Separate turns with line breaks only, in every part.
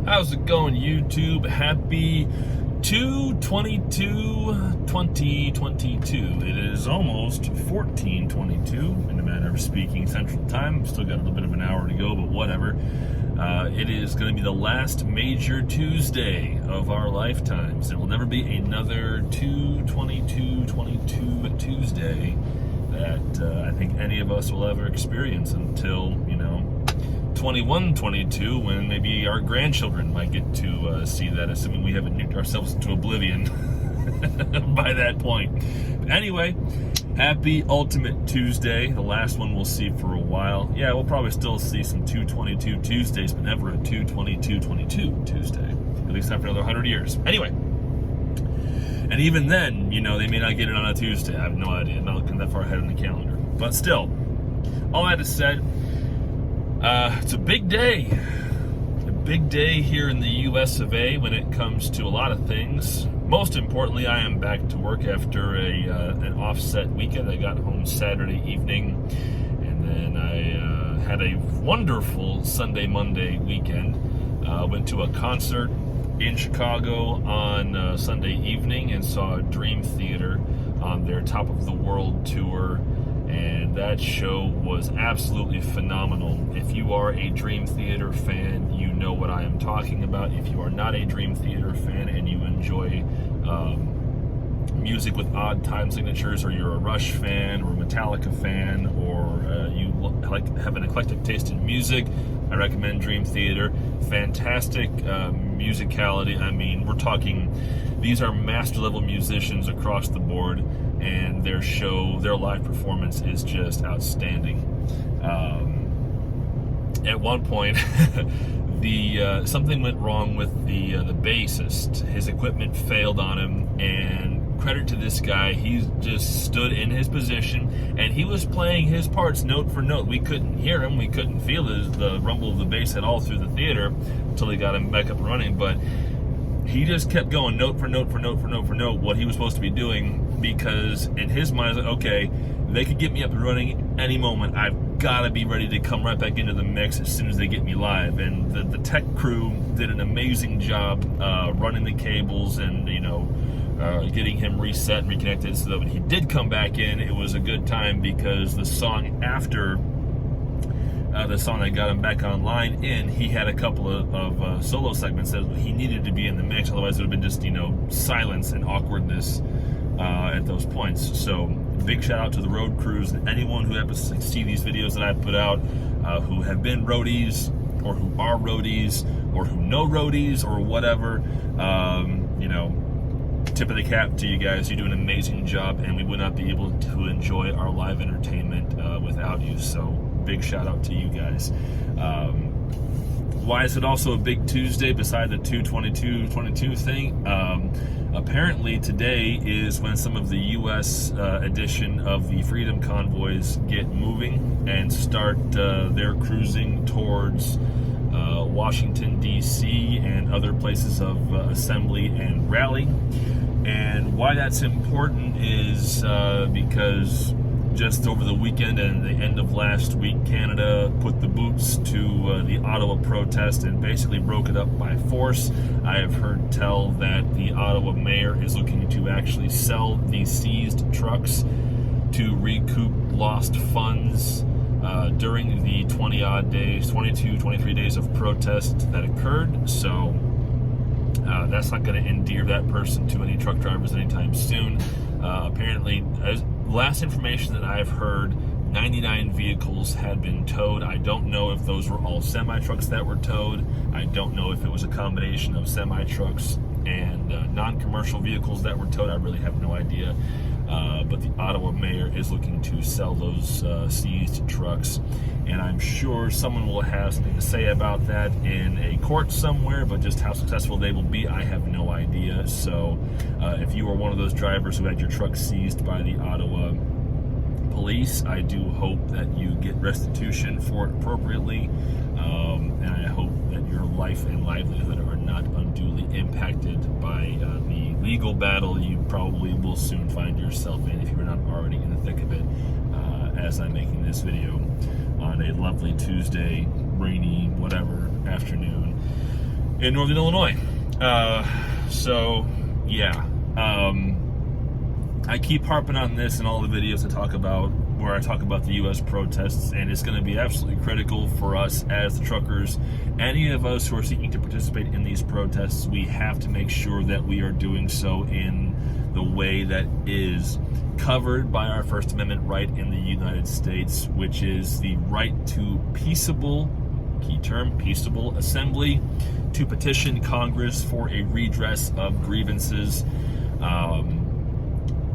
How's it going, YouTube? Happy 2/22/2022. It is almost 14:22 in a matter of speaking Central Time. Still got a little bit of an hour to go, but whatever. It is going to be the last major Tuesday of our lifetimes. There will never be another 2/22/22 Tuesday that I think any of us will ever experience until, 21/22, when maybe our grandchildren might get to see that, assuming we haven't nuked ourselves into oblivion by that point. But anyway, happy Ultimate Tuesday, the last one we'll see for a while. Yeah, we'll probably still see some 2/22 Tuesdays, but never a 2/22/22 Tuesday, at least after another 100 years. Anyway, and even then, they may not get it on a Tuesday. I have no idea. I'm not looking that far ahead in the calendar. But still, all that is said, it's a big day. A big day here in the US of A when it comes to a lot of things. Most importantly, I am back to work after an offset weekend. I got home Saturday evening, and then I had a wonderful Sunday, Monday weekend. Went to a concert in Chicago on Sunday evening and saw Dream Theater on their Top of the World tour. And that show was absolutely phenomenal. If you are a Dream Theater fan, you know what I am talking about. If you are not a Dream Theater fan and you enjoy music with odd time signatures, or you're a Rush fan or a Metallica fan, or you have an eclectic taste in music, I recommend Dream Theater. Fantastic musicality. I mean, we're talking, these are master level musicians across the board, and their show, their live performance is just outstanding. At one point, something went wrong with the bassist. His equipment failed on him, and credit to this guy, he just stood in his position and he was playing his parts note for note. We couldn't hear him, we couldn't feel the rumble of the bass at all through the theater until he got him back up and running, but he just kept going note for note for note for note for note what he was supposed to be doing, because in his mind, like, okay, they could get me up and running any moment. I've got to be ready to come right back into the mix as soon as they get me live. And the tech crew did an amazing job running the cables and, getting him reset and reconnected, so that when he did come back in, it was a good time, because the song after the song that got him back online he had a couple of solo segments that he needed to be in the mix, otherwise it would have been just, silence and awkwardness at those points. So big shout out to the road crews and anyone who happens to see these videos that I put out, who have been roadies, or who are roadies, or who know roadies, or whatever. Tip of the cap to you guys. You do an amazing job, and we would not be able to enjoy our live entertainment without you. So big shout out to you guys. Why is it also a big Tuesday beside the 2/22/22 thing? Apparently today is when some of the U.S. edition of the Freedom Convoys get moving and start their cruising towards Washington, D.C. and other places of assembly and rally. And why that's important is because just over the weekend and the end of last week, Canada put the boots to the Ottawa protest and basically broke it up by force. I have heard tell that the Ottawa mayor is looking to actually sell the seized trucks to recoup lost funds during the 20-odd days, 22, 23 days of protest that occurred. So that's not going to endear that person to any truck drivers anytime soon. Apparently, last information that I've heard, 99 vehicles had been towed. I don't know if those were all semi-trucks that were towed. I don't know if it was a combination of semi-trucks and non-commercial vehicles that were towed. I really have no idea. But the Ottawa mayor is looking to sell those seized trucks, and I'm sure someone will have something to say about that in a court somewhere, but just how successful they will be, I have no idea. So if you are one of those drivers who had your truck seized by the Ottawa police, I do hope that you get restitution for it appropriately, and I hope that your life and livelihood are not unduly impacted by the legal battle you probably will soon find yourself in, if you're not already in the thick of it, as I'm making this video on a lovely Tuesday, rainy, whatever, afternoon in Northern Illinois. So yeah, I keep harping on this in all the videos where I talk about the U.S. protests, and it's going to be absolutely critical for us as the truckers, any of us who are seeking to participate in these protests. We have to make sure that we are doing so in the way that is covered by our First Amendment right in the United States, which is the right to peaceable, key term, peaceable assembly, to petition Congress for a redress of grievances.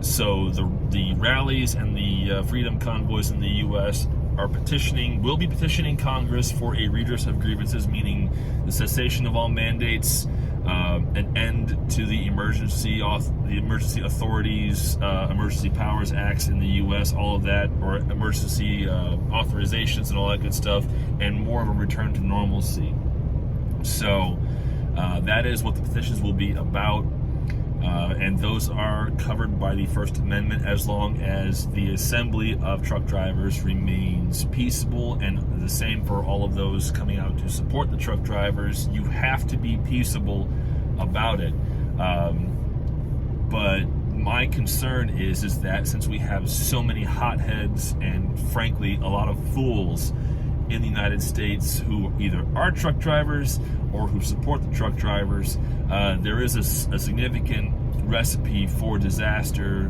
So the rallies and the freedom convoys in the U.S. will be petitioning Congress for a redress of grievances, meaning the cessation of all mandates, an end to the emergency authorities, emergency powers acts in the U.S., all of that, or emergency authorizations and all that good stuff, and more of a return to normalcy. So that is what the petitions will be about. And those are covered by the First Amendment as long as the assembly of truck drivers remains peaceable, and the same for all of those coming out to support the truck drivers. You have to be peaceable about it. But my concern is that since we have so many hotheads and frankly a lot of fools in the United States who either are truck drivers or who support the truck drivers, there is a significant recipe for disaster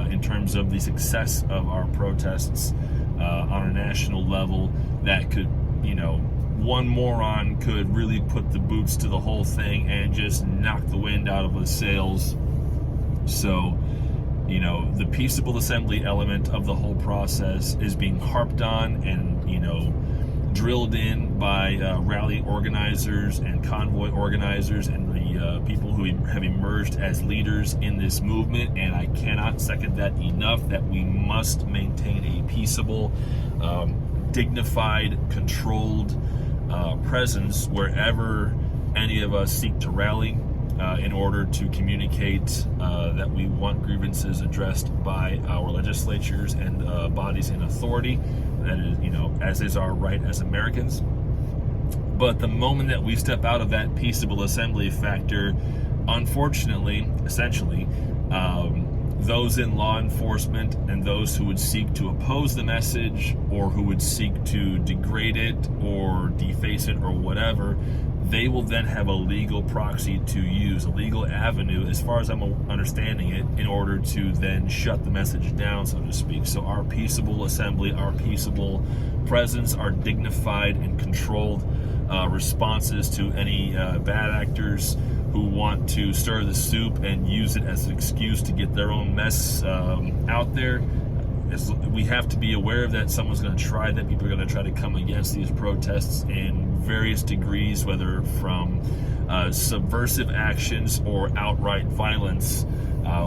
in terms of the success of our protests on a national level. That could, one moron could really put the boots to the whole thing and just knock the wind out of the sails. So, the peaceable assembly element of the whole process is being harped on and, drilled in by rally organizers and convoy organizers and the people who have emerged as leaders in this movement. And I cannot second that enough, that we must maintain a peaceable, dignified, controlled presence wherever any of us seek to rally, in order to communicate that we want grievances addressed by our legislatures and bodies in authority. That is, as is our right as Americans. But the moment that we step out of that peaceable assembly factor, unfortunately, essentially, those in law enforcement and those who would seek to oppose the message or who would seek to degrade it or deface it or whatever, they will then have a legal proxy to use, a legal avenue, as far as I'm understanding it, in order to then shut the message down, so to speak. So our peaceable assembly, our peaceable presence, our dignified and controlled responses to any bad actors who want to stir the soup and use it as an excuse to get their own mess out there. We have to be aware of that. Someone's going to try that. People are going to try to come against these protests in various degrees, whether from subversive actions or outright violence.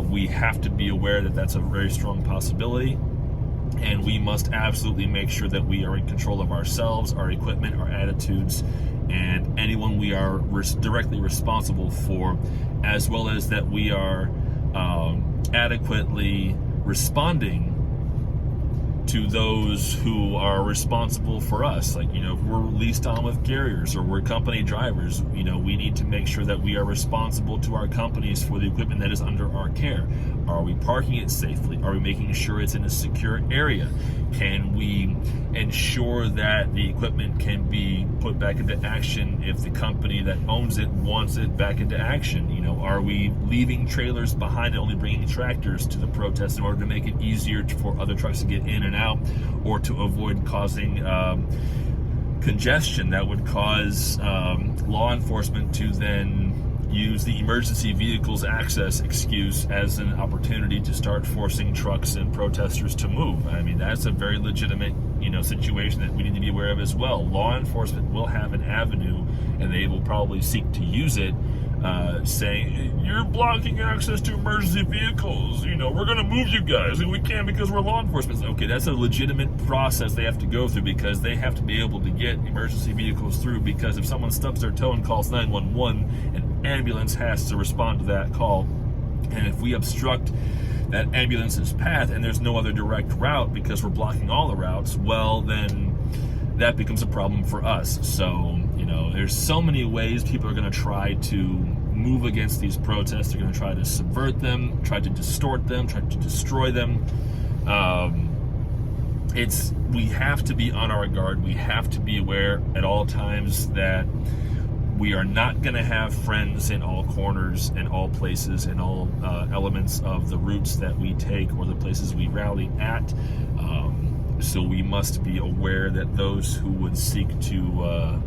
We have to be aware that that's a very strong possibility, and we must absolutely make sure that we are in control of ourselves, our equipment, our attitudes, and anyone we are directly responsible for, as well as that we are adequately responding to those who are responsible for us. Like, if we're leased on with carriers or we're company drivers, we need to make sure that we are responsible to our companies for the equipment that is under our care. Are we parking it safely? Are we making sure it's in a secure area? Can we ensure that the equipment can be put back into action if the company that owns it wants it back into action? Are we leaving trailers behind and only bringing tractors to the protest in order to make it easier for other trucks to get in and out, or to avoid causing congestion that would cause law enforcement to then use the emergency vehicles access excuse as an opportunity to start forcing trucks and protesters to move? I mean, that's a very legitimate, situation that we need to be aware of as well. Law enforcement will have an avenue, and they will probably seek to use it, saying, you're blocking access to emergency vehicles, we're going to move you guys, and we can't because we're law enforcement. Okay, that's a legitimate process they have to go through, because they have to be able to get emergency vehicles through, because if someone stubs their toe and calls 911, an ambulance has to respond to that call. And if we obstruct that ambulance's path and there's no other direct route because we're blocking all the routes, well, then that becomes a problem for us. So, there's so many ways people are going to try to move against these protests. They're going to try to subvert them, try to distort them, try to destroy them. We have to be on our guard. We have to be aware at all times that we are not going to have friends in all corners, in all places, in all elements of the routes that we take or the places we rally at. So we must be aware that those who would seek to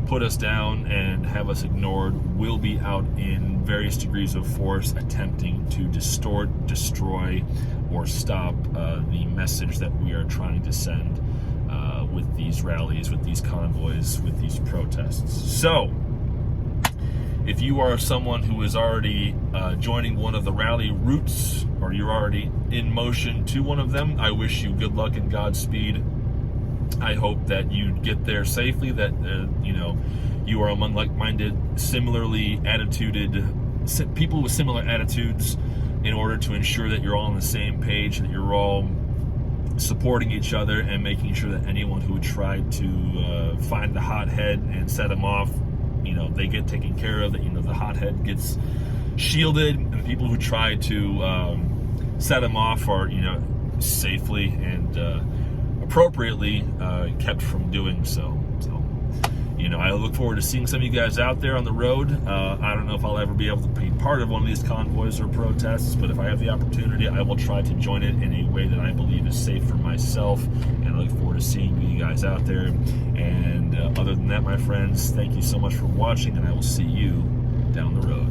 put us down and have us ignored will be out in various degrees of force, attempting to distort, destroy, or stop the message that we are trying to send with these rallies, with these convoys, with these protests. So, if you are someone who is already joining one of the rally routes, or you're already in motion to one of them, I wish you good luck and Godspeed. I hope that you get there safely, that you are among like-minded, similarly attituded people with similar attitudes, in order to ensure that you're all on the same page, that you're all supporting each other and making sure that anyone who would try to find the hothead and set them off, they get taken care of, that the hothead gets shielded, and the people who try to set them off are safely and appropriately kept from doing so. I look forward to seeing some of you guys out there on the road. I don't know if I'll ever be able to be part of one of these convoys or protests, but if I have the opportunity, I will try to join it in a way that I believe is safe for myself, and I look forward to seeing you guys out there. And other than that, my friends, thank you so much for watching, and I will see you down the road.